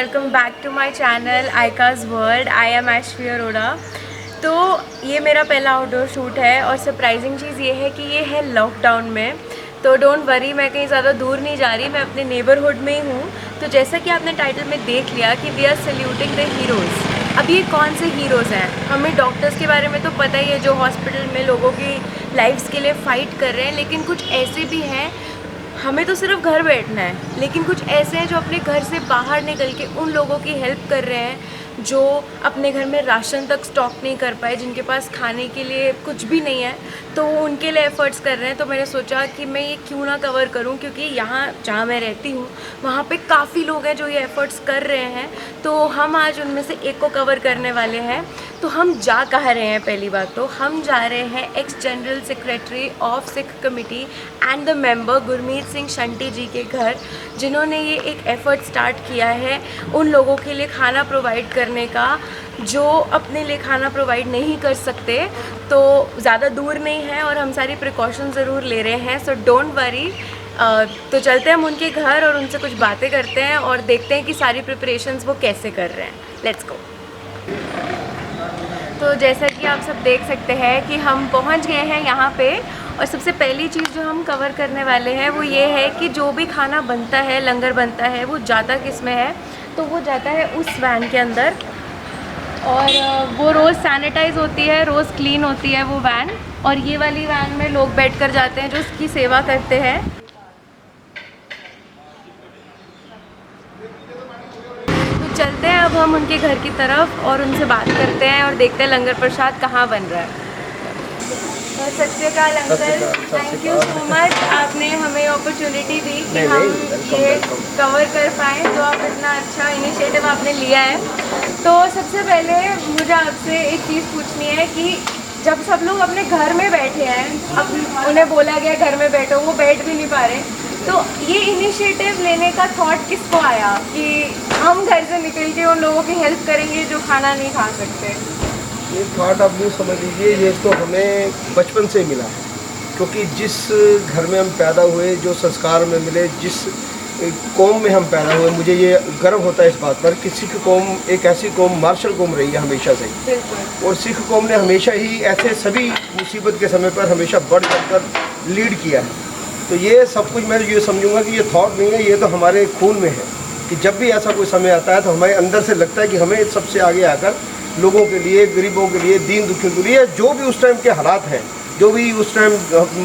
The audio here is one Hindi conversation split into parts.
Welcome back to my channel आइकाज world. I am Aishvi Arora. तो ये मेरा पहला आउटडोर शूट है और सरप्राइजिंग चीज़ ये है कि ये है लॉकडाउन में। तो डोंट वरी, मैं कहीं ज़्यादा दूर नहीं जा रही, मैं अपने नेबरहुड में ही हूँ। तो जैसा कि आपने टाइटल में देख लिया कि we are saluting the heroes. अब ये कौन से हीरोज़ हैं? हमें डॉक्टर्स के बारे में तो पता ही है जो हॉस्पिटल में लोगों की लाइफ्स के लिए फ़ाइट कर रहे हैं, लेकिन कुछ ऐसे भी हैं, हमें तो सिर्फ घर बैठना है, लेकिन कुछ ऐसे हैं जो अपने घर से बाहर निकल के उन लोगों की हेल्प कर रहे हैं जो अपने घर में राशन तक स्टॉक नहीं कर पाए, जिनके पास खाने के लिए कुछ भी नहीं है, तो उनके लिए एफ़र्ट्स कर रहे हैं। तो मैंने सोचा कि मैं ये क्यों ना कवर करूं, क्योंकि यहाँ जहाँ मैं रहती हूँ वहाँ पे काफ़ी लोग हैं जो ये एफ़र्ट्स कर रहे हैं। तो हम आज उनमें से एक को कवर करने वाले हैं। तो हम जा कहाँ रहे हैं? पहली बात तो हम जा रहे हैं ex general secretary of Sikh committee and the member Gurmeet Singh Shunty ji के घर, जिन्होंने ये एक एफ़र्ट स्टार्ट किया है उन लोगों के लिए खाना प्रोवाइड करने का जो अपने लिए खाना प्रोवाइड नहीं कर सकते। तो ज़्यादा दूर नहीं है और हम सारी प्रिकॉशन ज़रूर ले रहे हैं, सो डोंट वरी। तो चलते हैं हम उनके घर और उनसे कुछ बातें करते हैं और देखते हैं कि सारी प्रिपरेशंस वो कैसे कर रहे हैं। Let's go. तो जैसा कि आप सब देख सकते हैं कि हम पहुंच गए हैं यहाँ पे, और सबसे पहली चीज़ जो हम कवर करने वाले हैं वो ये है कि जो भी खाना बनता है, लंगर बनता है, वो जाता किस में है? तो वो जाता है उस वैन के अंदर, और वो रोज़ सैनिटाइज होती है, रोज़ क्लीन होती है वो वैन। और ये वाली वैन में लोग बैठ कर जाते हैं जो उसकी सेवा करते हैं। चलते हैं अब हम उनके घर की तरफ और उनसे बात करते हैं और देखते हैं लंगर प्रसाद कहाँ बन रहा है। सत श्री अकाल uncle, thank you so much, आपने हमें अपॉर्चुनिटी दी कि हम ये कवर कर पाएँ। तो आप इतना अच्छा इनिशिएटिव आपने लिया है। तो सबसे पहले मुझे आपसे एक चीज़ पूछनी है कि जब सब लोग अपने घर में बैठे हैं, अब उन्हें बोला गया घर में बैठो, वो बैठ भी नहीं पा रहे, तो ये इनिशिएटिव लेने का थॉट किसको आया कि हम घर से निकल के उन लोगों की हेल्प करेंगे जो खाना नहीं खा सकते? ये थॉट आप यूँ समझ लीजिए, ये तो हमें बचपन से मिला, क्योंकि जिस घर में हम पैदा हुए, जो संस्कार में मिले, जिस कौम में हम पैदा हुए, मुझे ये गर्व होता है इस बात पर कि सिख कौम एक ऐसी कौम, मार्शल कौम रही है हमेशा से ही। और सिख कौम ने हमेशा ही ऐसे सभी मुसीबत के समय पर हमेशा बढ़ चढ़कर लीड किया है। तो ये सब कुछ मैं ये समझूंगा कि ये थॉट नहीं है, ये तो हमारे खून में है कि जब भी ऐसा कोई समय आता है तो हमारे अंदर से लगता है कि हमें सबसे आगे आकर लोगों के लिए, गरीबों के लिए, दीन दुखियों के लिए, जो भी उस टाइम के हालात हैं, जो भी उस टाइम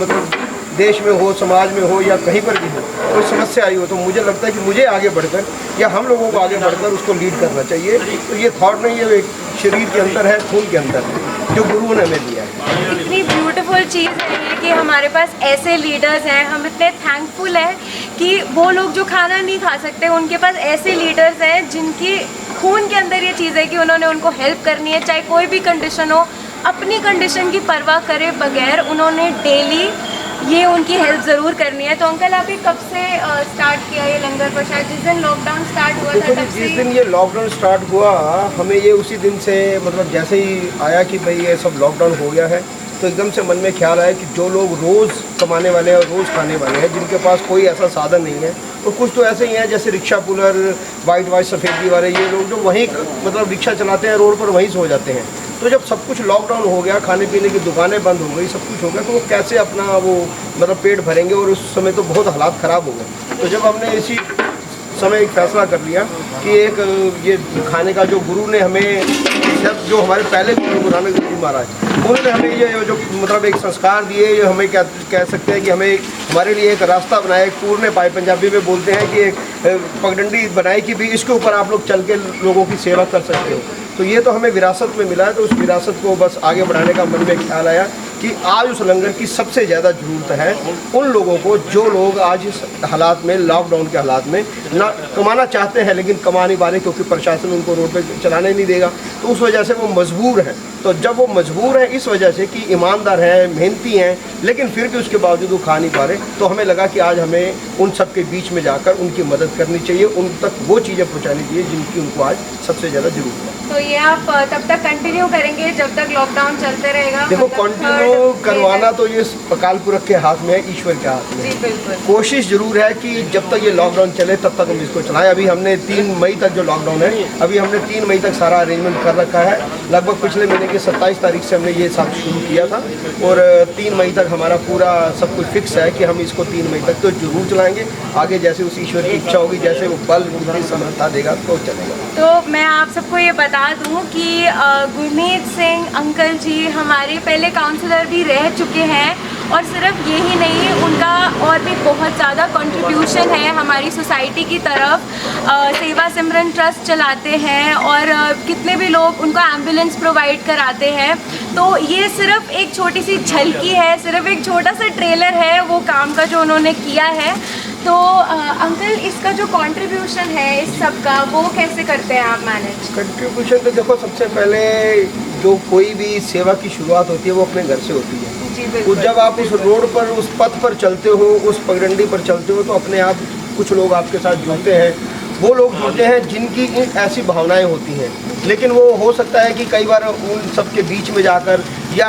मतलब देश में हो, समाज में हो या कहीं पर भी हो, कोई समस्या आई हो, तो मुझे लगता है कि मुझे आगे बढ़कर या हम लोगों को आगे बढ़कर उसको लीड करना चाहिए। तो ये थॉट नहीं है, एक शरीर के अंदर है, खून के अंदर है, जो गुरुओं ने हमें दिया है। इतनी ब्यूटीफुल चीज़ है ये कि हमारे पास ऐसे लीडर्स हैं। हम इतने थैंकफुल हैं कि वो लोग जो खाना नहीं खा सकते, उनके पास ऐसे लीडर्स हैं जिनकी खून के अंदर ये चीज़ है कि उन्होंने उनको हेल्प करनी है, चाहे कोई भी कंडीशन हो। अपनी कंडीशन की परवाह करे बगैर उन्होंने डेली ये उनकी हेल्प ज़रूर करनी है। तो अंकल, आप ये कब से स्टार्ट किया ये लंगर प्रसाद? जिस दिन लॉकडाउन स्टार्ट हुआ था तब से? जिस दिन ये लॉकडाउन स्टार्ट हुआ, हमें ये उसी दिन से मतलब जैसे ही आया कि भाई ये सब लॉकडाउन हो गया है, तो एकदम से मन में ख्याल आया कि जो लोग रोज़ कमाने वाले हैं और रोज़ खाने वाले हैं, जिनके पास कोई ऐसा साधन नहीं है, और कुछ तो ऐसे ही हैं जैसे रिक्शा पुलर, वाइट सफ़ेदी वाले, ये लोग जो वहीं मतलब रिक्शा चलाते हैं, रोड पर वहीं सो जाते हैं। तो जब सब कुछ लॉकडाउन हो गया, खाने पीने की दुकानें बंद हो गई, सब कुछ हो गया, तो वो कैसे अपना वो मतलब पेट भरेंगे? और उस समय तो बहुत हालात ख़राब हो गए। तो जब हमने इसी समय एक फ़ैसला कर लिया कि एक ये खाने का जो गुरु ने हमें, जो हमारे पहले गुरु गुरु नानक देव महाराज, उन्होंने हमें ये जो मतलब एक संस्कार दिए, ये हमें क्या कह सकते हैं कि हमें हमारे लिए एक रास्ता बनाया, एक पूर्ण पाए, पंजाबी में बोलते हैं कि एक पगडंडी बनाई कि भी इसके ऊपर आप लोग चल के लोगों की सेवा कर सकते हो। तो ये तो हमें विरासत में मिला है, तो उस विरासत को बस आगे बढ़ाने का मन में ख्याल आया कि आज उस लंगर की सबसे ज़्यादा ज़रूरत है उन लोगों को जो लोग आज इस हालात में, लॉकडाउन के हालात में ना कमाना चाहते हैं लेकिन कमा नहीं पा रहे, क्योंकि प्रशासन उनको रोड पे चलाने नहीं देगा, तो उस वजह से वो मजबूर हैं। तो जब वो मजबूर हैं इस वजह से कि ईमानदार हैं, मेहनती हैं, लेकिन फिर भी उसके बावजूद वो खा नहीं पा रहे, तो हमें लगा कि आज हमें उन सब के बीच में जाकर उनकी मदद करनी चाहिए, उन तक वो चीज़ें पहुँचानी चाहिए जिनकी उनको आज सबसे ज़्यादा ज़रूरत है। तो ये आप तब तक कंटिन्यू करेंगे जब तक लॉकडाउन चलते रहेगा? देखो मतलब कंटिन्यू करवाना तो ये अकाल पुरख के हाथ में है, ईश्वर के हाथ में। जी बिल्कुल। कोशिश जरूर है कि जब तक ये लॉकडाउन चले तब तक हम इसको चलाएं। अभी हमने 3 मई तक जो लॉकडाउन है, अभी हमने 3 मई तक सारा अरेंजमेंट कर रखा है। लगभग पिछले महीने की 27 तारीख से हमने ये सब शुरू किया था और 3 मई तक हमारा पूरा सब कुछ फिक्स है कि हम इसको 3 मई तक तो जरूर चलाएंगे। आगे जैसे उस ईश्वर की इच्छा होगी, जैसे वो बल बुद्धि समर्था देगा तो चलेगा। तो मैं आप सबको ये बता दूं कि गुरमीत सिंह अंकल जी हमारे पहले काउंसलर भी रह चुके हैं और सिर्फ ये ही नहीं, उनका और भी बहुत ज़्यादा कंट्रीब्यूशन है हमारी सोसाइटी की तरफ। सेवा सिमरन ट्रस्ट चलाते हैं और कितने भी लोग उनको एम्बुलेंस प्रोवाइड कराते हैं। तो ये सिर्फ एक छोटी सी झलकी है, सिर्फ एक छोटा सा ट्रेलर है वो काम का जो उन्होंने किया है। तो अंकल इसका जो कंट्रीब्यूशन है इस सब का, वो कैसे करते हैं आप मैनेज? कंट्रीब्यूशन तो देखो, सबसे पहले जो कोई भी सेवा की शुरुआत होती है वो अपने घर से होती है। जी बिल्कुल। जब आप उस रोड पर, उस पथ पर चलते हो, उस पगडंडी पर चलते हो तो अपने आप कुछ लोग आपके साथ जुड़ते हैं। वो लोग जुड़ते हैं जिनकी ऐसी भावनाएं होती हैं, लेकिन वो हो सकता है कि कई बार उन सब के बीच में जाकर या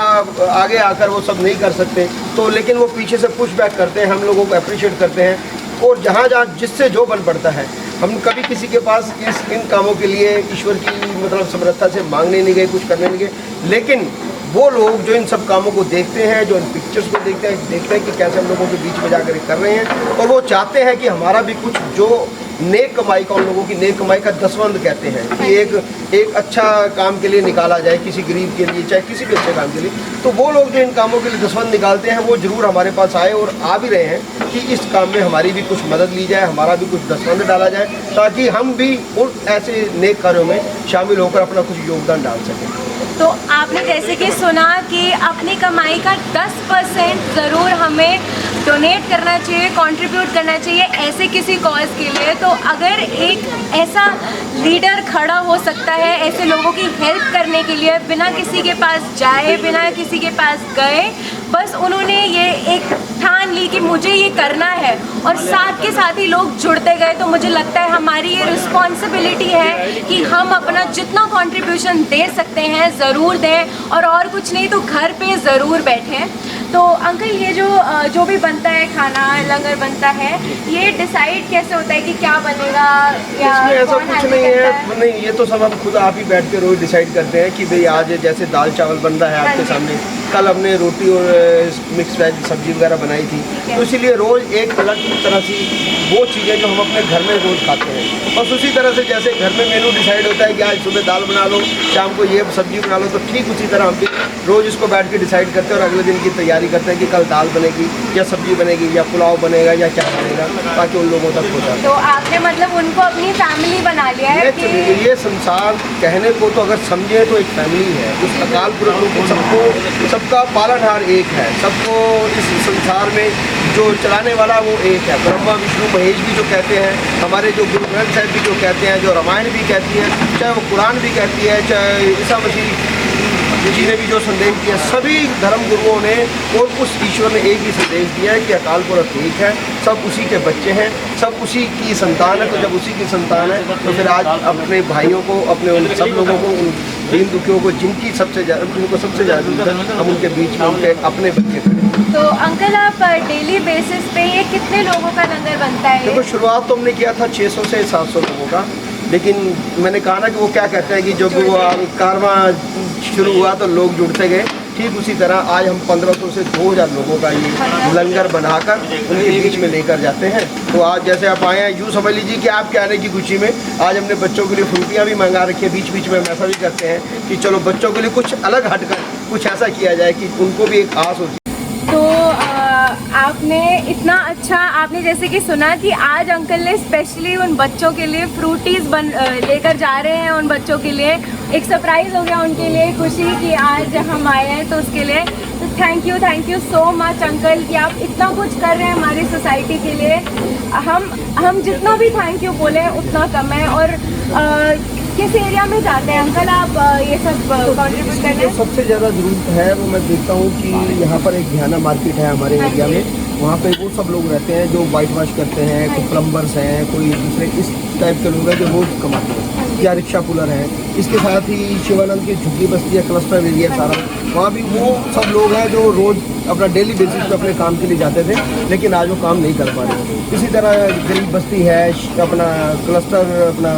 आगे आकर वो सब नहीं कर सकते, तो लेकिन वो पीछे से पुश बैक करते हैं, हम लोगों को अप्रिशिएट करते हैं। और जहाँ जहाँ जिससे जो बन पड़ता है, हम कभी किसी के पास इन कामों के लिए ईश्वर की मतलब समर्था से मांगने नहीं गए, कुछ करने नहीं गए। लेकिन वो लोग जो इन सब कामों को देखते हैं, जो इन पिक्चर्स को देखते हैं कि कैसे हम लोगों के बीच में जाकर कर रहे हैं, और वो चाहते हैं कि हमारा भी कुछ जो नेक कमाई का, उन लोगों की नेक कमाई का दसवंध कहते हैं कि एक अच्छा काम के लिए निकाला जाए, किसी गरीब के लिए, चाहे किसी भी अच्छे काम के लिए। तो वो लोग जो इन कामों के लिए दसवंध निकालते हैं वो ज़रूर हमारे पास आए और आ भी रहे हैं कि इस काम में हमारी भी कुछ मदद ली जाए, हमारा भी कुछ दसवंध डाला जाए, ताकि हम भी उन ऐसे नेक कार्यों में शामिल होकर अपना कुछ योगदान डाल सकें। तो आपने जैसे कि सुना कि अपनी कमाई का 10% ज़रूर हमें डोनेट करना चाहिए, कंट्रीब्यूट करना चाहिए ऐसे किसी कॉज के लिए। तो अगर एक ऐसा लीडर खड़ा हो सकता है ऐसे लोगों की हेल्प करने के लिए, बिना किसी के पास जाए, बिना किसी के पास गए, बस उन्होंने ये एक ठान ली कि मुझे ये करना है और साथ के साथ ही लोग जुड़ते गए, तो मुझे लगता है हमारी ये रिस्पॉन्सिबिलिटी है कि हम अपना जितना कंट्रीब्यूशन दे सकते हैं ज़रूर दें और कुछ नहीं तो घर पे ज़रूर बैठें। तो अंकल ये जो भी बनता है खाना, लंगर बनता है, ये डिसाइड कैसे होता है कि क्या बनेगा या इसमें ऐसा कौन कुछ handle नहीं करता है, नहीं, ये तो सब हम खुद आप ही बैठ के रोज डिसाइड करते हैं कि भाई आज जैसे दाल चावल बन रहा है आपके सामने, कल हमने रोटी और मिक्स वेज सब्जी वगैरह बनाई थी, तो इसीलिए रोज़ एक अलग तरह की वो चीज़ें जो हम अपने घर में रोज़ खाते हैं, बस उसी तरह से जैसे घर में मेनू डिसाइड होता है कि आज सुबह दाल बना लो, शाम को ये सब्जी बना लो, तो ठीक उसी तरह हम भी रोज़ इसको बैठ के डिसाइड करते हैं और अगले दिन की तैयारी करते हैं कि कल दाल बनेगी या सब्जी बनेगी या पुलाव बनेगा या क्या बनेगा, ताकि उन लोगों तक पहुँचा। तो आपने मतलब उनको अपनी फैमिली बना लिया है कि ये संसार कहने को तो अगर समझे तो एक फैमिली है। उस अकाल पुरख को सबका पालनहार एक है, सबको इस संसार में जो चलाने वाला वो एक है। ब्रह्मा विष्णु महेश भी जो कहते हैं, हमारे जो गुरु ग्रंथ साहिब भी जो कहते हैं, जो रामायण भी कहती है, चाहे वो कुरान भी कहती है, चाहे ईसा मसीह जी ने भी जो संदेश दिया, सभी धर्म गुरुओं ने और उस ईश्वर ने एक ही संदेश दिया है कि अकाल पुरख एक है, सब उसी के बच्चे हैं, सब उसी की संतान है। तो जब उसी की संतान है तो फिर आज अपने भाइयों को, अपने उन सब लोगों को, उन दीन दुखियों को जिनको सबसे ज़्यादा हम उनके बीच में उनके अपने बच्चे करें। तो अंकल आप डेली बेसिस पे ये कितने लोगों का लंगर बनता है? देखो शुरुआत तो हमने किया था 600 से 700 लोगों का, लेकिन मैंने कहा ना कि वो क्या कहते हैं कि जब वो कारवां शुरू हुआ तो लोग जुड़ते गए, ठीक उसी तरह आज हम 1500 से 2000 लोगों का ये लंगर बनाकर उनके बीच में लेकर जाते हैं। तो आज जैसे आप आए हैं, यूँ समझ लीजिए कि आपके आने की खुशी में आज हमने बच्चों के लिए फ्रूटियाँ भी मंगा रखी है। बीच बीच में हम ऐसा भी करते हैं कि चलो बच्चों के लिए कुछ अलग हटकर कुछ ऐसा किया जाए कि उनको भी एक आस होती है। तो आपने इतना अच्छा, आपने जैसे कि सुना कि आज अंकल ने स्पेशली उन बच्चों के लिए फ्रूटीज़ लेकर जा रहे हैं। उन बच्चों के लिए एक सरप्राइज़ हो गया, उनके लिए खुशी कि आज हम आए हैं, तो उसके लिए तो thank you so much uncle कि आप इतना कुछ कर रहे हैं हमारी सोसाइटी के लिए। हम जितना भी थैंक यू बोले उतना कम है। और किस एरिया में जाते हैं अंकल आप ये सब कंट्रीब्यूट करने? जो सबसे ज़्यादा ज़रूरत है वो मैं देखता हूँ कि यहाँ पर एक ध्याना मार्केट है हमारे एरिया में, वहाँ पे वो सब लोग रहते हैं जो वाइट वॉश करते हैं, कोई प्लम्बर्स हैं, कोई दूसरे इस टाइप के लोग हैं जो रोज़ कमाते हैं। या रिक्शा पुलर है। इसके साथ ही शिवानंद की झुग्गी बस्ती है, क्लस्टर एरिया सारा, वहाँ भी वो सब लोग हैं जो रोज़ अपना डेली बेसिस पे अपने काम के लिए जाते थे, लेकिन आज वो काम नहीं कर पा रहे। इसी तरह गरीब बस्ती है, अपना क्लस्टर, अपना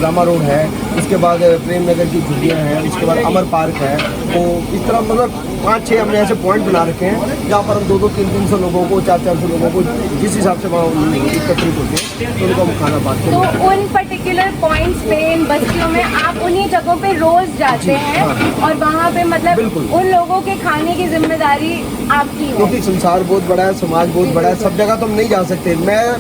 रामा रोड है, इसके बाद प्रेम नगर की झुग्गियाँ हैं, इसके बाद अमर पार्क है। तो इस तरह मतलब 5-6 हमने ऐसे पॉइंट बना रखे हैं जहाँ पर हम 200-300 लोगों को, 400 लोगों को जिस हिसाब से वहाँ एकत्रित होते हैं तो उनको हम खाना बांटते हैं। तो उन पर्टिकुलर पॉइंट्स पे, इन बस्तियों में आप उन्हीं जगहों पे रोज जाते हैं और वहाँ पे मतलब उन लोगों के खाने की जिम्मेदारी आपकी है? क्योंकि संसार बहुत बड़ा है, समाज बहुत बड़ा है, सब जगह तो हम नहीं जा सकते।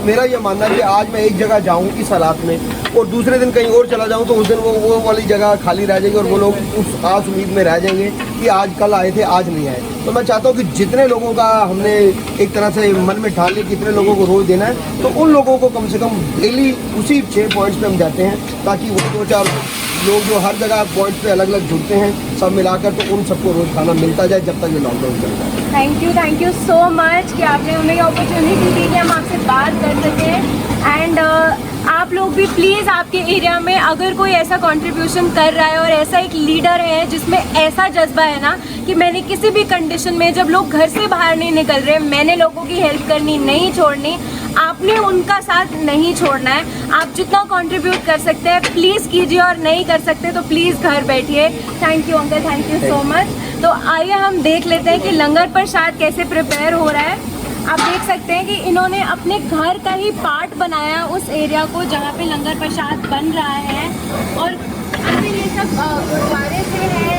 मेरा ये मानना है कि आज मैं एक जगह जाऊँ इस हालात में और दूसरे दिन कहीं और चला जाऊँ तो उस दिन वो वाली जगह खाली रह जाएगी और वो लोग उस आस उम्मीद में रह जाएंगे कि आज कल आए थे आज नहीं आए। तो मैं चाहता हूँ कि जितने लोगों का हमने एक तरह से मन में ठान लिया कितने लोगों को रोज़ देना है, तो उन लोगों को कम से कम डेली उसी 6 पॉइंट्स पे हम जाते हैं, ताकि वो 2-4 लोग जो हर जगह पॉइंट्स पे अलग अलग जुड़ते हैं, सब मिलाकर तो उन सबको रोज़ खाना मिलता जाए जब तक ये लॉकडाउन चलता है। थैंक यू सो मच कि आपने हमें ये अपॉर्चुनिटी दी कि हम आपसे बात कर सकें। एंड आप लोग भी प्लीज़ आपके एरिया में अगर कोई ऐसा कंट्रीब्यूशन कर रहा है और ऐसा एक लीडर है जिसमें ऐसा जज्बा है ना कि मैंने किसी भी कंडीशन में, जब लोग घर से बाहर नहीं निकल रहे, मैंने लोगों की हेल्प करनी नहीं छोड़नी, आपने उनका साथ नहीं छोड़ना है। आप जितना कंट्रीब्यूट कर सकते हैं प्लीज़ कीजिए और नहीं कर सकते तो प्लीज़ घर बैठिए। Thank you uncle, thank you so much. तो आइए हम देख लेते हैं कि लंगर प्रसाद कैसे प्रिपेयर हो रहा है। आप देख सकते हैं कि इन्होंने अपने घर का ही पार्ट बनाया उस एरिया को जहाँ पे लंगर प्रसाद बन रहा है। और अंकल ये सब गुरुद्वारे से है,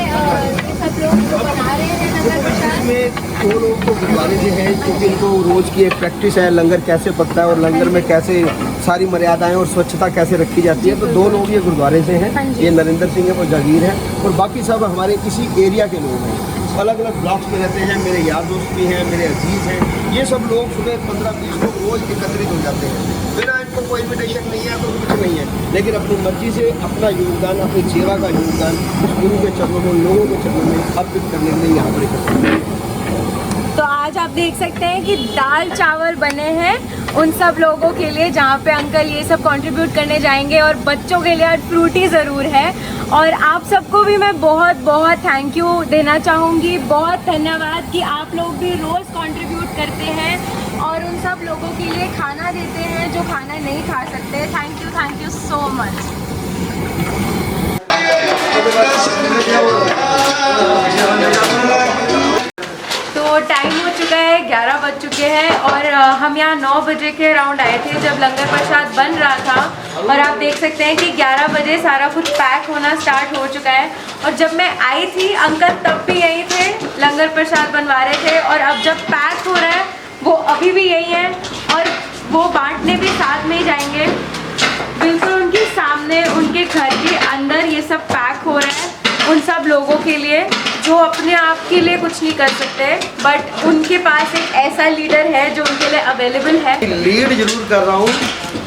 ये सब लोग जो बना रहे हैं लंगर प्रसाद में 2 लोग तो गुरुद्वारे से हैं, क्योंकि इनको रोज़ की एक प्रैक्टिस है लंगर कैसे पकता है और लंगर में कैसे सारी मर्यादाएं और स्वच्छता कैसे रखी जाती है। तो 2 लोग ये गुरुद्वारे से हैं, ये नरेंद्र सिंह है, वो जागीर है, और बाकी सब हमारे इसी एरिया के लोग हैं, अलग अलग ब्लॉक्स में रहते हैं। मेरे यार दोस्त भी हैं, मेरे अजीज़ हैं। ये सब लोग सुबह 15-20 लोग रोज़ एकत्रित हो जाते हैं, बिना इनको कोई इन्विटेशन नहीं है तो कुछ नहीं है, लेकिन अपनी मर्जी से अपना योगदान, अपनी सेवा का योगदान उस गुरु के चरणों में, लोगों के चरणों में अर्पित करने के लिए यहाँ पर एकत्रित हैं। तो आज आप देख सकते हैं कि दाल चावल बने हैं उन सब लोगों के लिए जहाँ पे अंकल ये सब कंट्रीब्यूट करने जाएंगे, और बच्चों के लिए आज फ्रूटी ज़रूर है। और आप सबको भी मैं बहुत बहुत थैंक यू देना चाहूँगी, बहुत धन्यवाद कि आप लोग भी रोज़ कंट्रीब्यूट करते हैं और उन सब लोगों के लिए खाना देते हैं जो खाना नहीं खा सकते। Thank you so much. तो टाइम हो चुका है, 11 बज चुके हैं और हम यहाँ 9 बजे के अराउंड आए थे जब लंगर प्रसाद बन रहा था। और आप देख सकते हैं कि 11 बजे सारा कुछ पैक होना स्टार्ट हो चुका है। और जब मैं आई थी अंकल तब भी यहीं थे, लंगर प्रसाद बनवा रहे थे, और अब जब पैक हो रहा है वो अभी भी यही है और वो बांटने भी साथ में ही जाएंगे। बिल्कुल उनके सामने, उनके घर के अंदर ये सब पैक हो रहा है उन सब लोगों के लिए जो अपने आप के लिए कुछ नहीं कर सकते, बट उनके पास एक ऐसा लीडर है जो उनके लिए अवेलेबल है। लीड जरूर कर रहा हूँ,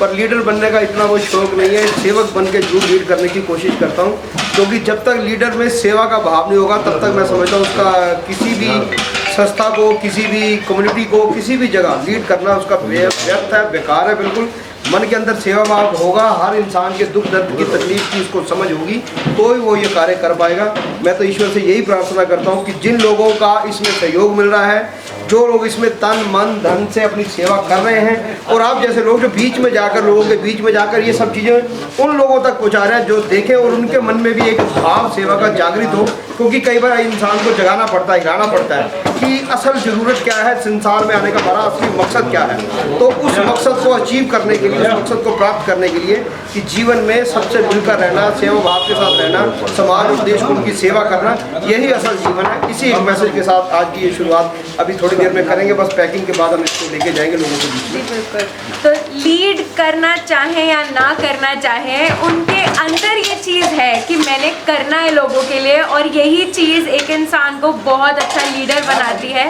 पर लीडर बनने का इतना वो शौक नहीं है। सेवक बन के जरूर लीड करने की कोशिश करता हूँ, क्योंकि जब तक लीडर में सेवा का भाव नहीं होगा तब तक मैं समझता हूँ उसका किसी भी संस्था को, किसी भी कम्युनिटी को, किसी भी जगह लीड करना उसका व्यर्थ है, बेकार है। बिल्कुल मन के अंदर सेवा भाव होगा, हर इंसान के दुख दर्द की तकलीफ की उसको समझ होगी तो ही वो ये कार्य कर पाएगा। मैं तो ईश्वर से यही प्रार्थना करता हूँ कि जिन लोगों का इसमें सहयोग मिल रहा है, जो लोग इसमें तन मन धन से अपनी सेवा कर रहे हैं, और आप जैसे लोग जो बीच में जाकर, लोगों के बीच में जाकर ये सब चीज़ें उन लोगों तक पहुँचा रहे हैं जो देखें और उनके मन में भी एक भाव सेवा का जागृत हो। क्योंकि कई बार इंसान को जगाना पड़ता है, हिलाना पड़ता है कि असल ज़रूरत क्या है, संसार में आने का हमारा असली मकसद क्या है। तो उस मकसद को अचीव करने के लिए, उस मकसद को प्राप्त करने के लिए कि जीवन में सबसे मिलकर रहना, सेवा भाव के साथ रहना, समाज और देश को उनकी सेवा करना, यही असल जीवन है। इसी एक मैसेज के साथ आज की ये शुरुआत अभी थोड़ी देर में करेंगे, बस पैकिंग के बाद हम इसको लेके जाएंगे लोगों के बीच में। बिल्कुल। तो लीड करना चाहें या ना करना चाहें, उनके अंदर ये चीज़ है कि मैंने करना है लोगों के लिए, और यही चीज़ एक इंसान को बहुत अच्छा लीडर बनाती है।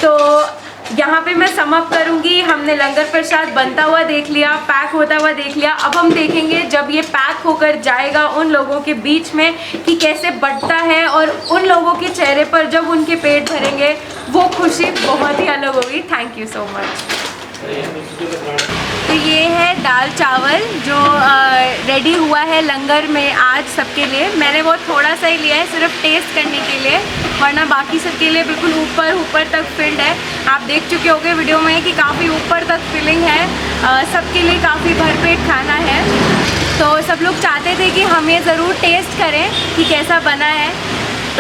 तो यहाँ पे मैं सम अप करूँगी, हमने लंगर प्रसाद बनता हुआ देख लिया, पैक होता हुआ देख लिया। अब हम देखेंगे जब ये पैक होकर जाएगा उन लोगों के बीच में कि कैसे बढ़ता है, और उन लोगों के चेहरे पर जब उनके पेट भरेंगे वो खुशी बहुत ही अलग होगी। Thank you so much. तो ये है दाल दाल चावल जो रेडी हुआ है लंगर में आज सबके लिए। मैंने वो थोड़ा सा ही लिया है सिर्फ टेस्ट करने के लिए, वरना बाकी सबके लिए बिल्कुल ऊपर तक फिल्ड है। आप देख चुके होंगे वीडियो में कि काफ़ी ऊपर तक फिलिंग है, सबके लिए काफ़ी भरपेट खाना है। तो सब लोग चाहते थे कि हम ये ज़रूर टेस्ट करें कि कैसा बना है।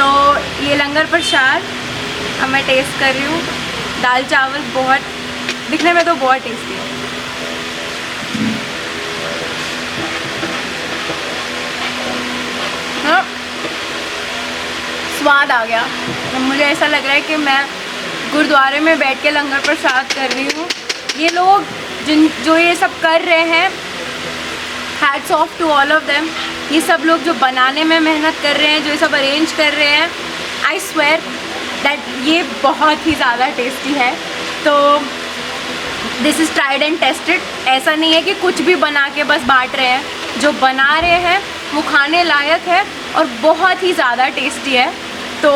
तो ये लंगर प्रसाद अब मैं टेस्ट कर रही हूँ। दाल चावल बहुत दिखने में तो बहुत टेस्टी है। हाँ, स्वाद आ गया। मुझे ऐसा लग रहा है कि मैं गुरुद्वारे में बैठ के लंगर प्रसाद कर रही हूँ। ये लोग जो ये सब कर रहे हैं, hats off to all of them. ये सब लोग जो बनाने में मेहनत कर रहे हैं, जो ये सब अरेंज कर रहे हैं, आई स्वेयर दैट ये बहुत ही ज़्यादा टेस्टी है। तो this is tried and tested. ऐसा नहीं है कि कुछ भी बना के बस बांट रहे हैं। जो बना रहे हैं वो खाने लायक है और बहुत ही ज़्यादा टेस्टी है। तो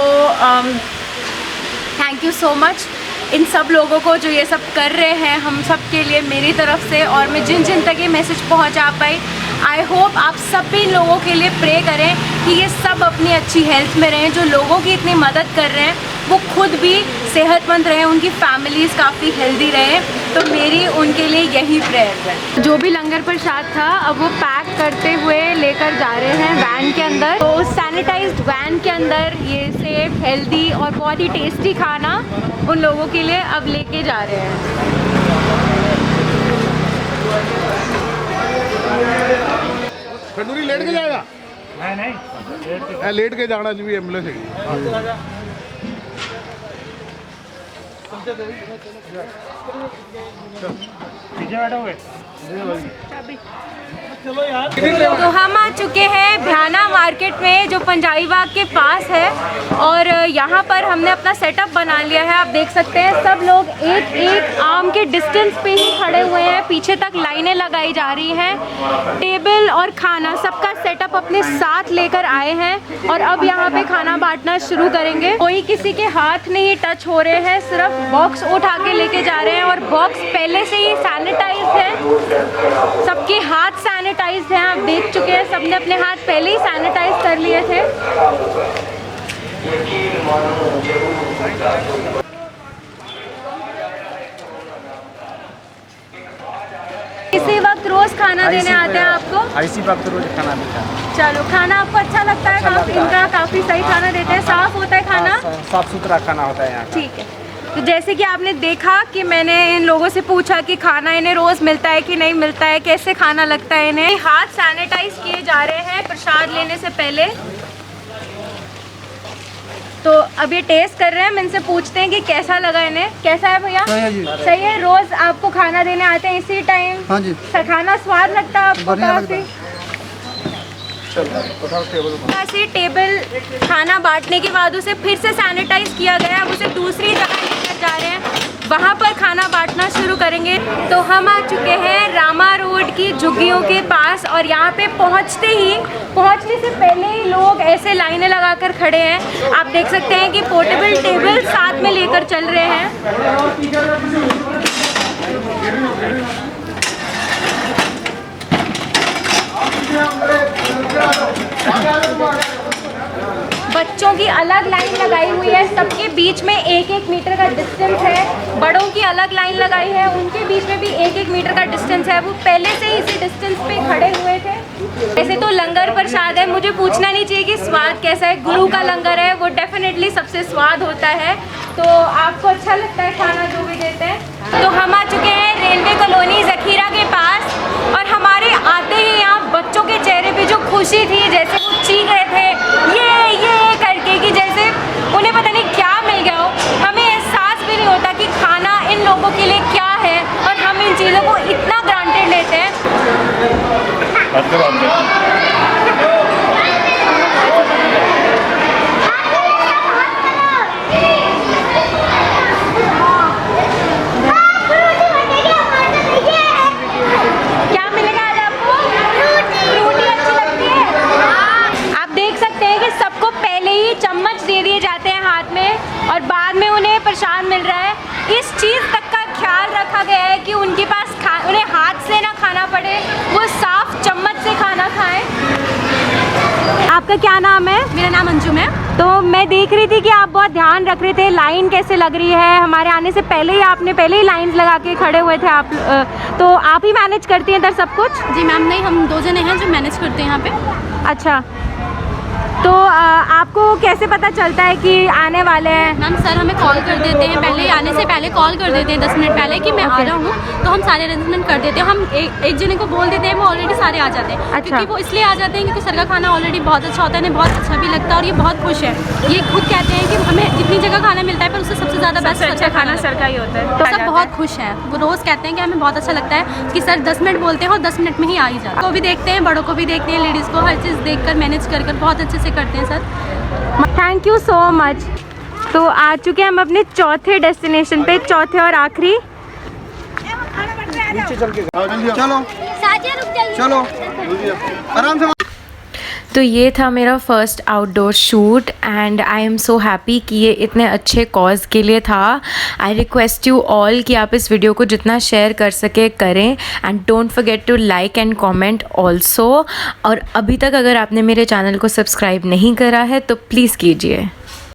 thank you so much in सब लोगों को जो ये सब कर रहे हैं हम सब के लिए मेरी तरफ से। और मैं जिन जिन तक ये मैसेज पहुंचा पाई, आई होप आप सभी लोगों के लिए प्रे करें कि ये सब अपनी अच्छी हेल्थ में रहें। जो लोगों की इतनी मदद कर रहे हैं वो खुद भी सेहतमंद रहें, उनकी फैमिलीज़ काफ़ी हेल्दी रहें। तो मेरी उनके लिए यही प्रेयर है। जो भी लंगर प्रसाद था अब वो पैक करते हुए लेकर जा रहे हैं वैन के अंदर। तो उस सैनिटाइज्ड वैन के अंदर ये सेफ, हेल्दी और बहुत ही टेस्टी खाना उन लोगों के लिए अब लेके जा रहे हैं। खंडूरी लेट के जाएगा? नहीं लेट के जाना चाहिए एम्बुलेंस है। पीछे बैठोगे? तो हम आ चुके हैं भ्याना मार्केट में जो पंजाबी बाग के पास है। और यहाँ पर हमने अपना सेटअप बना लिया है। आप देख सकते हैं सब लोग एक एक आर्म के डिस्टेंस पे ही खड़े हुए हैं। पीछे तक लाइनें लगाई जा रही हैं। टेबल और खाना सबका सेटअप अपने साथ लेकर आए हैं और अब यहाँ पे खाना बांटना शुरू करेंगे। कोई किसी के हाथ नहीं टच हो रहे हैं, सिर्फ बॉक्स उठा के लेके जा रहे हैं। और बॉक्स पहले से ही सैनिटाइज है, सबके हाथ सैनिटाइज हैं। आप देख चुके हैं सबने अपने हाथ पहले ही सैनिटाइज कर लिए थे। इसी वक्त रोज खाना देने आते हैं आपको? इसी वक्त रोज खाना देता है। चलो, खाना आपको अच्छा लगता है? काफी इनका काफी सही खाना देते हैं, साफ होता है खाना, साफ सुथरा खाना होता है यहाँ। ठीक है। तो जैसे कि आपने देखा कि मैंने इन लोगों से पूछा कि खाना इन्हें रोज़ मिलता है कि नहीं मिलता है, कैसे खाना लगता है इन्हें। हाथ सैनिटाइज किए जा रहे हैं प्रसाद लेने से पहले। तो अब ये टेस्ट कर रहे हैं। हम इनसे पूछते हैं कि कैसा लगा इन्हें। कैसा है भैया? सही है। रोज़ आपको खाना देने आते हैं इसी टाइम? हाँ जी। खाना स्वाद लगता है आपको? काफ़ी ऐसे टेबल खाना बांटने के बाद उसे फिर से सैनिटाइज किया गया। अब उसे दूसरी जगह लेकर जा रहे हैं, वहाँ पर खाना बांटना शुरू करेंगे। तो हम आ चुके हैं रामा रोड की झुग्गियों के पास और यहाँ पे पहुँचने से पहले ही लोग ऐसे लाइनें लगाकर खड़े हैं। आप देख सकते हैं कि पोर्टेबल टेबल साथ में लेकर चल रहे हैं। बच्चों की अलग लाइन लगाई हुई है, सबके बीच में 1-1 मीटर का डिस्टेंस है। बड़ों की अलग लाइन लगाई है, उनके बीच में भी 1-1 मीटर का डिस्टेंस है। वो पहले से ही इसी डिस्टेंस पे खड़े हुए थे। वैसे तो लंगर प्रसाद है, मुझे पूछना नहीं चाहिए कि स्वाद कैसा है। गुरु का लंगर है, वो डेफिनेटली सबसे स्वाद होता है। तो आपको अच्छा लगता है खाना जो भी देते हैं। तो हम आ चुके हैं रेलवे कॉलोनी जखीरा के पास और हमारे आते ही यहाँ बच्चों के चेहरे पे जो खुशी थी, जैसे वो चीख रहे थे ये करके कि जैसे उन्हें पता नहीं क्या मिल गया हो। हमें एहसास भी नहीं होता कि खाना इन लोगों के लिए क्या है और हम इन चीज़ों को इतना ग्रांटेड लेते हैं। क्या मिलेगा आज आपको? फ्रूटी अच्छी लगती है? आप देख सकते हैं कि सबको पहले ही चम्मच दे दिए जाते हैं हाथ में और बाद में उन्हें प्रसाद मिल रहा है। इस चीज़ तक का ख्याल रखा गया है कि उनके पास उन्हें हाथ से ना खाना पड़े, वो साफ चम्मच से खाना खाएं। आपका क्या नाम है? मेरा नाम अंजुम है। तो मैं देख रही थी कि आप बहुत ध्यान रख रहे थे लाइन कैसे लग रही है। हमारे आने से पहले ही आपने लाइन लगा के खड़े हुए थे आप। तो आप ही मैनेज करती हैं इधर सब कुछ? जी मैम, नहीं, हम 2 जने हैं जो मैनेज करते हैं यहाँ पे। अच्छा, तो आपको कैसे पता चलता है कि आने वाले हैं? मैम सर हमें कॉल कर देते हैं, पहले आने से पहले कॉल कर देते हैं 10 मिनट पहले कि मैं आ रहा हूँ, तो हम सारे अरेंजमेंट कर देते हैं। हम एक जने को बोल देते हैं, वो ऑलरेडी सारे आ जाते हैं। अच्छा। क्योंकि वो इसलिए आ जाते हैं क्योंकि सर का खाना ऑलरेडी बहुत अच्छा होता है, इन्हें बहुत अच्छा भी लगता है और ये बहुत खुश है। ये खुद कहते हैं कि हमें जितनी जगह खाना मिलता है पर उससे सबसे ज़्यादा बेस्ट अच्छा खाना सर का ही होता है। तो सब बहुत खुश हैं, वो रोज़ कहते हैं कि हमें बहुत अच्छा लगता है कि सर 10 मिनट बोलते हैं और 10 मिनट में ही आ ही जाते हैं। को भी देखते हैं, बड़ों को भी देखते हैं, लेडीज़ को, हर चीज़ देख कर मैनेज कर बहुत अच्छे से करते हैं sir. Thank you so much. तो आ चुके हैं हम अपने चौथे डेस्टिनेशन पे, चौथे और आखिरी। नीचे चल के चलो चलो आराम से। तो ये था मेरा first outdoor shoot and I am so happy कि ये इतने अच्छे कॉज के लिए था। आई रिक्वेस्ट यू ऑल कि आप इस वीडियो को जितना शेयर कर सके करें and don't forget to like and comment also. और अभी तक अगर आपने मेरे चैनल को सब्सक्राइब नहीं करा है तो प्लीज़ कीजिए।